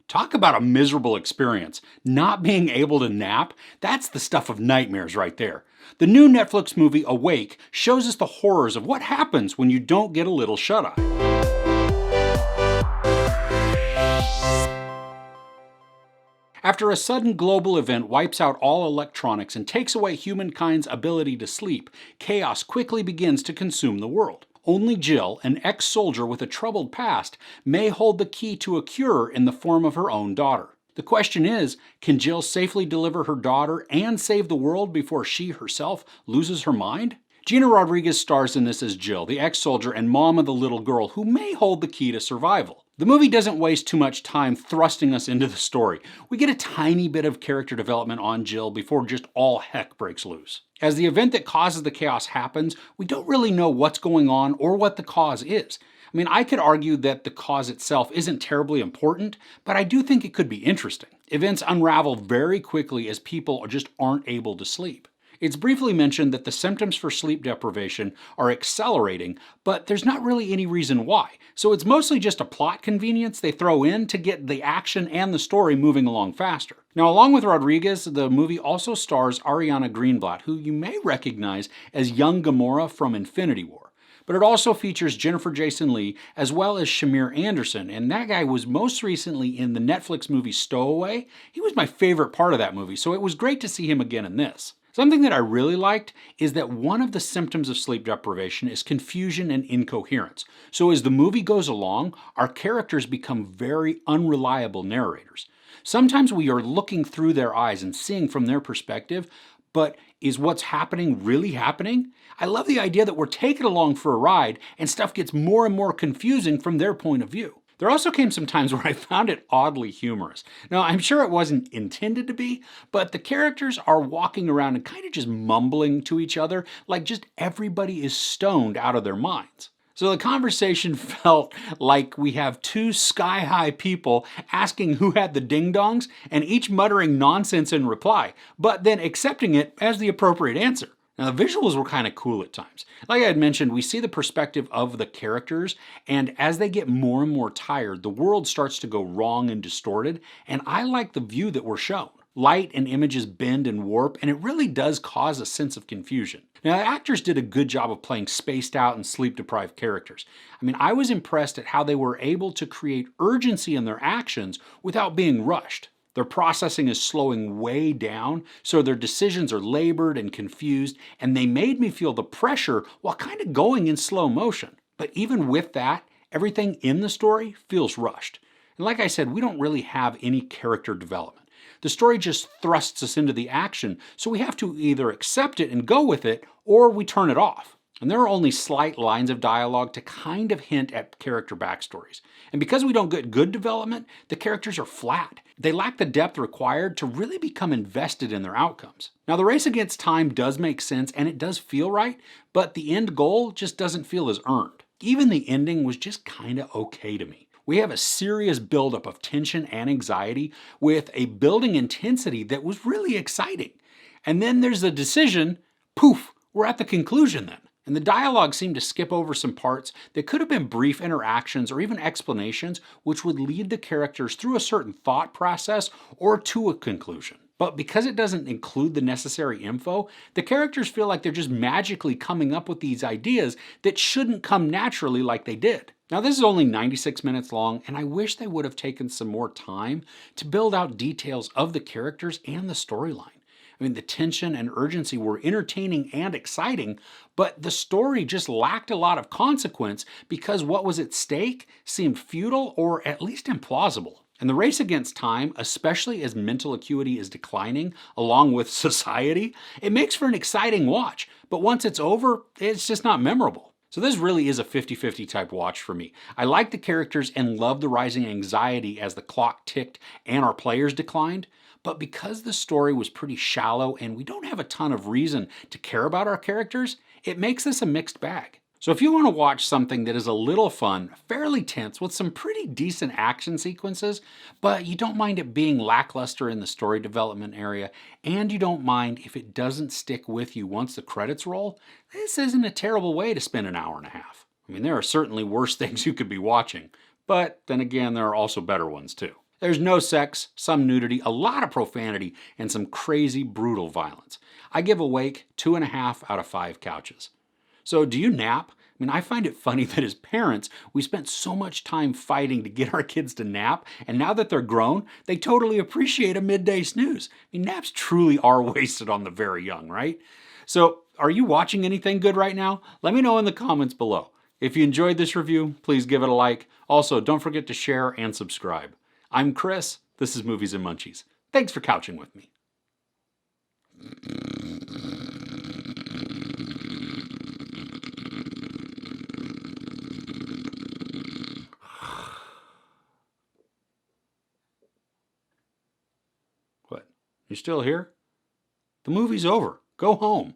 Talk about a miserable experience. Not being able to nap, that's the stuff of nightmares right there. The new Netflix movie Awake shows us the horrors of what happens when you don't get a little shut-eye. After a sudden global event wipes out all electronics and takes away humankind's ability to sleep, chaos quickly begins to consume the world. Only Jill, an ex-soldier with a troubled past, may hold the key to a cure in the form of her own daughter. The question is, can Jill safely deliver her daughter and save the world before she herself loses her mind? Gina Rodriguez stars in this as Jill, the ex-soldier and mom of the little girl who may hold the key to survival. The movie doesn't waste too much time thrusting us into the story. We get a tiny bit of character development on Jill before just all heck breaks loose. As the event that causes the chaos happens, we don't really know what's going on or what the cause is. I mean, I could argue that the cause itself isn't terribly important, but I do think it could be interesting. Events unravel very quickly as people just aren't able to sleep. It's briefly mentioned that the symptoms for sleep deprivation are accelerating, but there's not really any reason why. So it's mostly just a plot convenience they throw in to get the action and the story moving along faster. Now, along with Rodriguez, the movie also stars Ariana Greenblatt, who you may recognize as young Gamora from Infinity War. But it also features Jennifer Jason Leigh as well as Shamier Anderson, and that guy was most recently in the Netflix movie Stowaway. He was my favorite part of that movie, so it was great to see him again in this. Something that I really liked is that one of the symptoms of sleep deprivation is confusion and incoherence. So as the movie goes along, our characters become very unreliable narrators. Sometimes we are looking through their eyes and seeing from their perspective, but is what's happening really happening? I love the idea that we're taken along for a ride and stuff gets more and more confusing from their point of view. There also came some times where I found it oddly humorous. Now, I'm sure it wasn't intended to be, but the characters are walking around and kind of just mumbling to each other like just everybody is stoned out of their minds. So the conversation felt like we have two sky-high people asking who had the ding-dongs and each muttering nonsense in reply, but then accepting it as the appropriate answer. Now, the visuals were kind of cool at times. Like I had mentioned, we see the perspective of the characters, and as they get more and more tired, the world starts to go wrong and distorted, and I like the view that we're shown. Light and images bend and warp, and it really does cause a sense of confusion. Now, the actors did a good job of playing spaced out and sleep-deprived characters. I mean, I was impressed at how they were able to create urgency in their actions without being rushed. Their processing is slowing way down, so their decisions are labored and confused, and they made me feel the pressure while kind of going in slow motion. But even with that, everything in the story feels rushed. And like I said, we don't really have any character development. The story just thrusts us into the action, so we have to either accept it and go with it, or we turn it off. And there are only slight lines of dialogue to kind of hint at character backstories. And because we don't get good development, the characters are flat. They lack the depth required to really become invested in their outcomes. Now, the race against time does make sense and it does feel right, but the end goal just doesn't feel as earned. Even the ending was just kind of okay to me. We have a serious buildup of tension and anxiety with a building intensity that was really exciting. And then there's a decision, poof, we're at the conclusion then. And the dialogue seemed to skip over some parts that could have been brief interactions or even explanations which would lead the characters through a certain thought process or to a conclusion. But because it doesn't include the necessary info, the characters feel like they're just magically coming up with these ideas that shouldn't come naturally like they did. Now, this is only 96 minutes long, and I wish they would have taken some more time to build out details of the characters and the storyline. I mean, the tension and urgency were entertaining and exciting, but the story just lacked a lot of consequence because what was at stake seemed futile or at least implausible. And the race against time, especially as mental acuity is declining along with society, it makes for an exciting watch, but once it's over, it's just not memorable. So this really is a 50-50 type watch for me. I like the characters and love the rising anxiety as the clock ticked and our players declined, but because the story was pretty shallow and we don't have a ton of reason to care about our characters, it makes this a mixed bag. So if you want to watch something that is a little fun, fairly tense, with some pretty decent action sequences, but you don't mind it being lackluster in the story development area, and you don't mind if it doesn't stick with you once the credits roll, this isn't a terrible way to spend an hour and a half. I mean, there are certainly worse things you could be watching, but then again, there are also better ones too. There's no sex, some nudity, a lot of profanity, and some crazy, brutal violence. I give Awake 2.5 out of 5 couches. So, do you nap? I mean, I find it funny that as parents, we spent so much time fighting to get our kids to nap, and now that they're grown, they totally appreciate a midday snooze. I mean, naps truly are wasted on the very young, right? So, are you watching anything good right now? Let me know in the comments below. If you enjoyed this review, please give it a like. Also, don't forget to share and subscribe. I'm Chris. This is Movies and Munchies. Thanks for couching with me. What? You're still here? The movie's over. Go home.